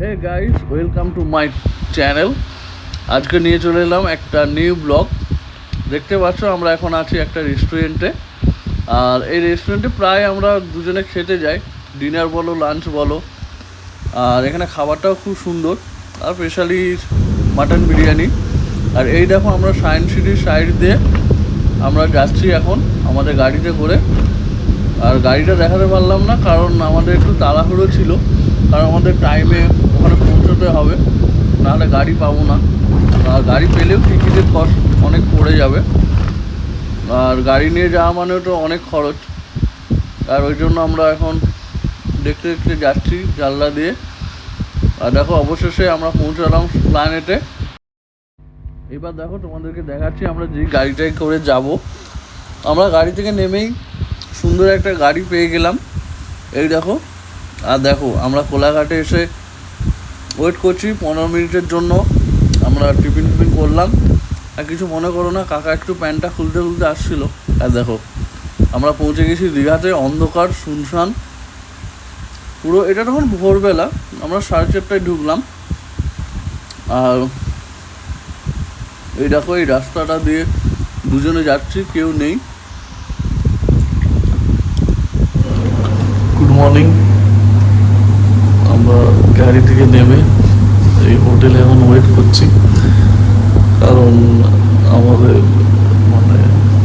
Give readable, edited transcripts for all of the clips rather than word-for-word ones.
Hey guys, welcome to my channel. আজকে নিয়ে চলে এলাম একটা নিউ ব্লগ। দেখতে পাচ্ছ আমরা এখন আছি একটা রেস্টুরেন্টে। আর এই রেস্টুরেন্টে প্রায় আমরা দুজনে খেতে যাই, ডিনার বলো লাঞ্চ বলো। আর এখানে খাবারটাও খুব সুন্দর, আর স্পেশালি মাটন বিরিয়ানি। আর এই দেখো আমরা সায়েন্স সিটির সাইড দিয়ে আমরা যাচ্ছি এখন আমাদের গাড়িতে করে। আর গাড়িটা দেখাতে পারলাম না কারণ আমাদের একটু তাড়াহুড়ো ছিল, কারণ আমাদের টাইমে ওখানে পৌঁছতে হবে, নাহলে গাড়ি পাবো না। আর গাড়ি পেলেও টিকিটের কস্ট অনেক পড়ে যাবে, আর গাড়ি নিয়ে যাওয়া মানেও তো অনেক খরচ। আর ওই জন্য আমরা এখন দেখতে দেখতে যাচ্ছি জানলা দিয়ে। আর দেখো অবশেষে আমরা পৌঁছালাম প্ল্যানেটে। এবার দেখো তোমাদেরকে দেখাচ্ছি আমরা যে গাড়িটায় করে যাব। আমরা গাড়ি থেকে নেমেই সুন্দর একটা গাড়ি পেয়ে গেলাম, এই দেখো। আর দেখো আমরা কোলাঘাটে এসে ওয়েট করছি 15 মিনিটের জন্য। আমরা টিফিন করলাম। আর কিছু মনে করো না, কাকা একটু প্যান্টটা খুলতে খুলতে আসছিলো। আর দেখো আমরা পৌঁছে গেছি দীঘাতে। অন্ধকার, শুনশান পুরো। এটা তখন ভোরবেলা, আমরা 4:30টায় ঢুকলাম। আর এই দেখো এই রাস্তাটা দিয়ে দুজনে যাচ্ছি, কেউ নেই। Good morning. আমরা গাড়ি থেকে নেমে এই হোটেলে এখন ওয়েট করছি, কারণ আমাদের মানে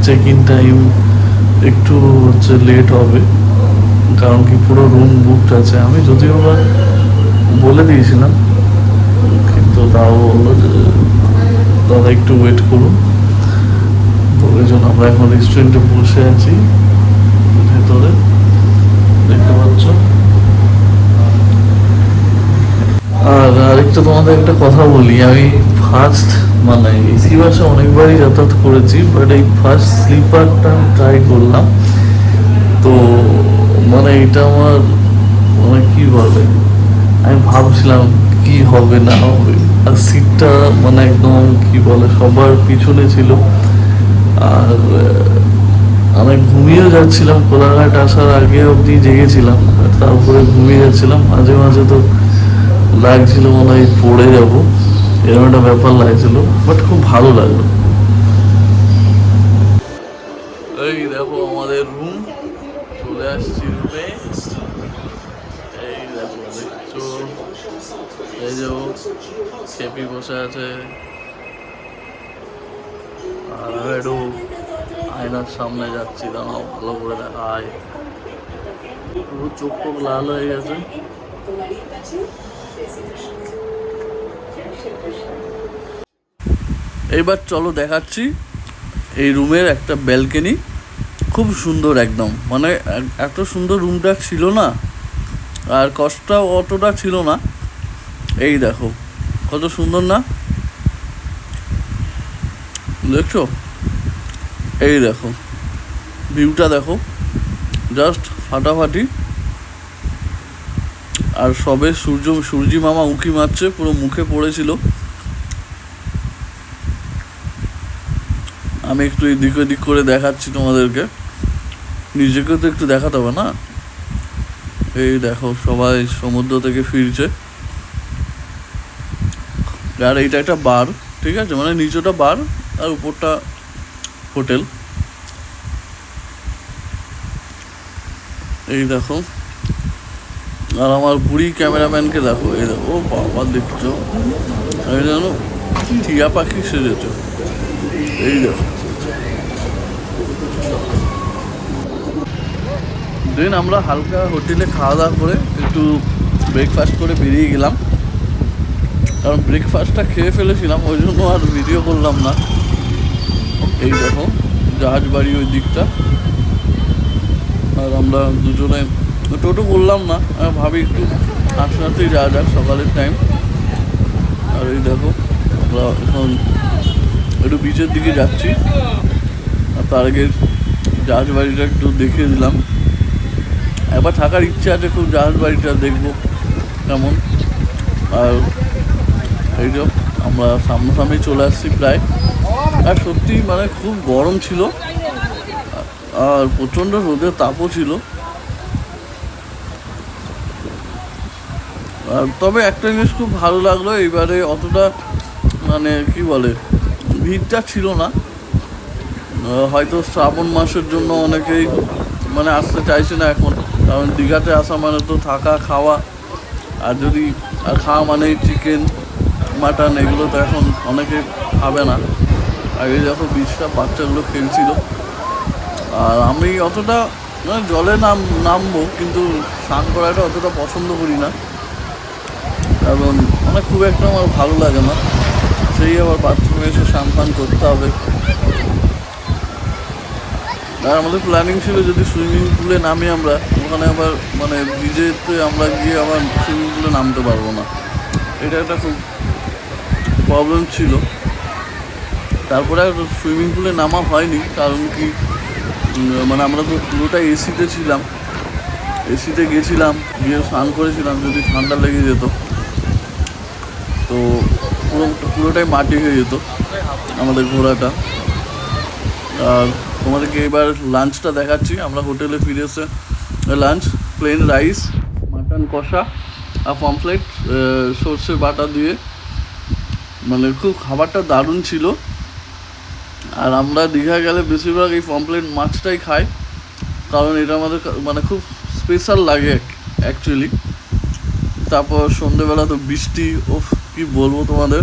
চেক ইন টাইম একটু লেট হবে। কারণ কি পুরো রুম বুকড আছে। আমি যদিও বা বলে দিয়েছিলাম, কিন্তু তাও বললো যে দাদা একটু ওয়েট করুন। তো ওই জন্য আমরা এখন রেস্টুরেন্টে বসে আছি ভেতরে, দেখতে পাচ্ছ। আর আরেকটা তোমাদের একটা কথা বলি, আমি ফার্স্ট মানে এসি বাসে অনেকবারই যাতায়াত করেছি, বাট এই ফার্স্ট স্লিপারটা আমি ট্রাই করলাম। তো মানে এটা আমার মানে কি বলে, আমি ভাবছিলাম কি হবে না হবে। আর সিটটা মানে একদম কি বলে সবার পিছনে ছিল। আর আমি ঘুমিয়েও যাচ্ছিলাম, কোলাঘাট আসার আগে অবধি জেগেছিলাম, তারপরে ঘুমিয়ে যাচ্ছিলাম। মাঝে মাঝে তো লাগছিল মনে হয় পড়ে যাবো, এরকম একটা ব্যাপার লাগছিল, বাট খুব ভালো লাগলো। এই দেখো আমাদের রুম, চলে আসছি রুমে। এই দেখো দেখছো, এই যে খেপি বসে আছে। আর আমি একটু আয়নার সামনে যাচ্ছি, দাঁড়াও ভালো করে দেখায়। পুরো চোখ টোক লাল হয়ে গেছে। এইবার চলো দেখাচ্ছি এই রুমের একটা ব্যালকনি, খুব সুন্দর একদম। মানে এত সুন্দর রুমটা ছিল না, আর কষ্টটাও অতটা ছিল না। এই দেখো কত সুন্দর না, দেখছো? এই দেখো ভিউটা দেখো, জাস্ট ফাটাফাটি। আর সবে সূর্যি মামা উঁকি মারছে, পুরো মুখে পড়েছিল। আমি একটু এদিক ওদিক করে দেখাচ্ছি তোমাদেরকে, নিজেকেও তো একটু দেখাতে হবে না। এই দেখো সবাই সমুদ্র থেকে ফিরছে। আর এইটা একটা বার, ঠিক আছে, মানে নিচেটা বার আর উপরটা হোটেল। এই দেখো, আর আমার বুড়ি ক্যামেরাম্যানকে দেখো, এই দেখো, ও বাবা দেখছো, আমি জানো টিয়া পাখি সেজেছে। এই দেখো, দিন আমরা হালকা হোটেলে খাওয়া দাওয়া করে একটু ব্রেকফাস্ট করে বেরিয়ে গেলাম। কারণ ব্রেকফাস্টটা খেয়ে ফেলেছিলাম, ওই জন্য আর ভিডিও করলাম না। এই দেখো জাহাজ বাড়ি ওই দিকটা। আর আমরা দুজনে টোটো করলাম না, ভাবি একটু হাঁটতেই যাওয়া যাক, সকালের টাইম। আর এই দেখো আমরা এখন একটু বিচের দিকে যাচ্ছি। আর তার আগে জাহাজ বাড়িটা একটু দেখিয়ে দিলাম। একবার থাকার ইচ্ছা আছে খুব, জাহাজ বাড়িটা দেখবো কেমন। আর এই যে আমরা সামনাসামনি চলে আসছি প্রায়। আর সত্যি মানে খুব গরম ছিল, আর প্রচণ্ড রোদের তাপও ছিল। তবে একটা জিনিস খুব ভালো লাগলো, এইবারে অতটা মানে কি বলে ভিড়টা ছিল না। হয়তো শ্রাবণ মাসের জন্য অনেকেই মানে আসতে চাইছে না এখন, কারণ দীঘাতে আসা মানে তো থাকা খাওয়া, আর যদি আর খাওয়া মানে চিকেন মাটন এগুলো তো এখন অনেকে খাবে না। আগে যখন বিচটা বাচ্চাগুলো খেলছিল, আর আমি অতটা মানে জলে নামবো কিন্তু স্নান করাটা অতটা পছন্দ করি না, কারণ মানে খুব একটা আমার ভালো লাগে না, সেই আবার বাথরুমে এসে স্নান ফান করতে হবে। আর আমাদের প্ল্যানিং ছিল যদি সুইমিং পুলে নামি আমরা, ওখানে আবার মানে ভিজেতে আমরা গিয়ে আবার সুইমিং পুলে নামতে পারবো না, এটা একটা খুব প্রবলেম ছিল। তারপরে আর সুইমিং পুলে নামা হয়নি, কারণ কি মানে আমরা তো পুরোটাই এসিতে ছিলাম, এসিতে গেছিলাম, গিয়ে স্নান করেছিলাম, যদি ঠান্ডা লেগে যেত তো পুরোটাই মাটি হয়ে যেত আমাদের ঘোরাটা। আর তোমাদেরকে এবার লাঞ্চটা দেখাচ্ছি। আমরা হোটেলে ফিরে এসে লাঞ্চ, প্লেন রাইস, মাটন কষা আর পমফ্লেট সর্ষে বাটা দিয়ে, মানে খুব খাবারটা দারুণ ছিল। আর আমরা দীঘা গেলে বেশিরভাগ এই পমফ্লেট মাছটাই খাই, কারণ এটা আমাদের মানে খুব স্পেশাল লাগে অ্যাকচুয়ালি। তারপর সন্ধেবেলা তো বৃষ্টি, ও কি বলবো তোমাদের,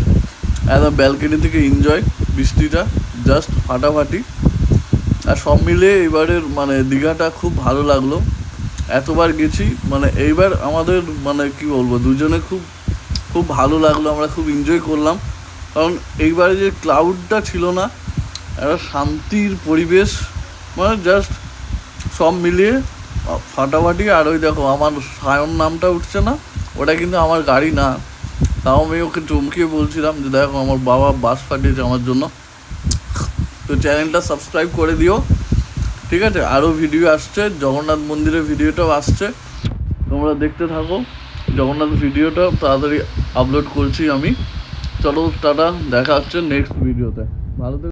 একদম ব্যালকনি থেকে এনজয় বৃষ্টিটা, জাস্ট ফাটাফাটি। আর সব মিলে এবারের মানে দীঘাটা খুব ভালো লাগলো, এতবার গেছি মানে এইবার আমাদের মানে কি বলবো দুজনে খুব খুব ভালো লাগলো, আমরা খুব এনজয় করলাম। কারণ এইবারে যে ক্লাউডটা ছিল না, একটা শান্তির পরিবেশ, মানে জাস্ট সব মিলিয়ে ফাটাফাটি। আর ওই দেখো আমার সায়ন নামটা উঠছে না, ওটা কিন্তু আমার গাড়ি না, তাও আমি ওকে চমকিয়ে বলছিলাম যে দেখো আমার বাবা বাস পাঠিয়েছে আমার জন্য। তো চ্যানেলটা সাবস্ক্রাইব করে দিও, ঠিক আছে? আরও ভিডিও আসছে, জগন্নাথ মন্দিরের ভিডিওটাও আসছে, তোমরা দেখতে থাকো। জগন্নাথ ভিডিওটা তাড়াতাড়ি আপলোড করছি আমি। চলো টাটা, দেখা হচ্ছে নেক্সট ভিডিওতে, ভালো থেকো।